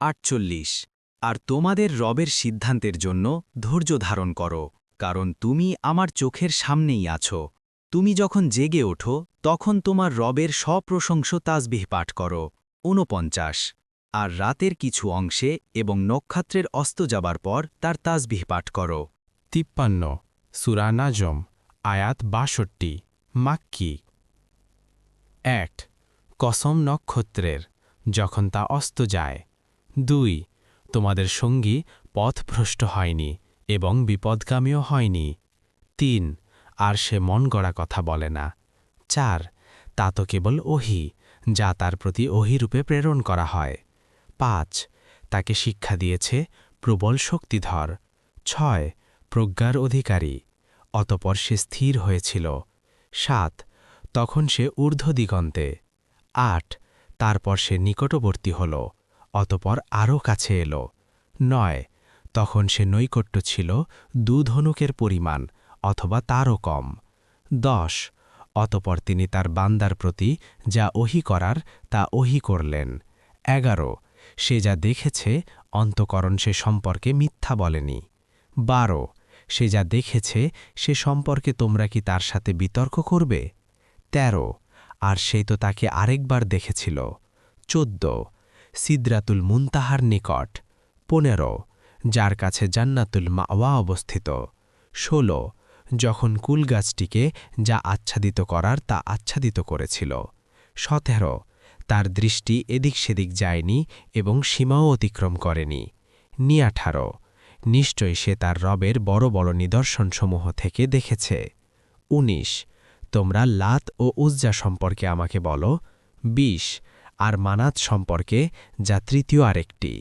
48 আর তোমাদের রবের সিদ্ধান্তের জন্য ধৈর্য ধারণ করো, কারণ তুমি আমার চোখের সামনেই আছো। তুমি যখন জেগে ওঠো তখন তোমার রবের সপ্রশংস তাসবিহ পাঠ করো। 49 আর রাতের কিছু অংশে এবং নক্ষত্রের অস্ত যাবার পর তার তাসবিহ পাঠ করো। 53 সূরা নাজম আয়াত ৬২ মাক্কি। ১ কসম নক্ষত্রের, যখন তা অস্ত যায়। ২ তোমাদের সঙ্গী পথভ্রষ্ট হয়নি এবং বিপদগামীও হয়নি। ৩ আর সে মন গড়া কথা বলে না। ৪ তা তো কেবল ওহী, যা তার প্রতি ওহীরূপে প্রেরণ করা হয়। ৫ তাকে শিক্ষা দিয়েছে প্রবল শক্তিধর। ৬ প্রজ্ঞার অধিকারী, অতপর সে স্থির হয়েছিল। ৭ তখন সে ঊর্ধ্ব দিগন্তে। ৮ তারপর সে নিকটবর্তী হল, অতপর আরও কাছে এল। ৯ তখন সে নৈকট্য ছিল ধনুকের পরিমাণ অথবা তারও কম। ১০ অতপর তিনি তার বান্দার প্রতি যা ওহী করার তা ওহী করলেন। ১১ সে যা দেখেছে অন্তঃকরণ সে সম্পর্কে মিথ্যা বলেনি। ১২ সে যা দেখেছে সে সম্পর্কে তোমরা কি তার সাথে বিতর্ক করবে? ১৩ আর সে তো তাকে আরেকবার দেখেছিল। ১৪ সিদরাতুল মুনতাহার নিকট। ১৫ যার কাছে জান্নাতুল মাওয়া অবস্থিত। ১৬ যখন কুলগাছটিকে যা আচ্ছাদিত করার তা আচ্ছাদিত করেছিল। ১৭ তার দৃষ্টি এদিক সেদিক যায়নি এবং সীমাও অতিক্রম করেনি। ১৮ নিশ্চয় সে তার রবের বড় বড় নিদর্শনসমূহ থেকে দেখেছে। ১৯ তোমরা লাত ও উজ্জা সম্পর্কে আমাকে বলো। ২০ আর মানাত সম্পর্কে, যা তৃতীয় আরেকটি।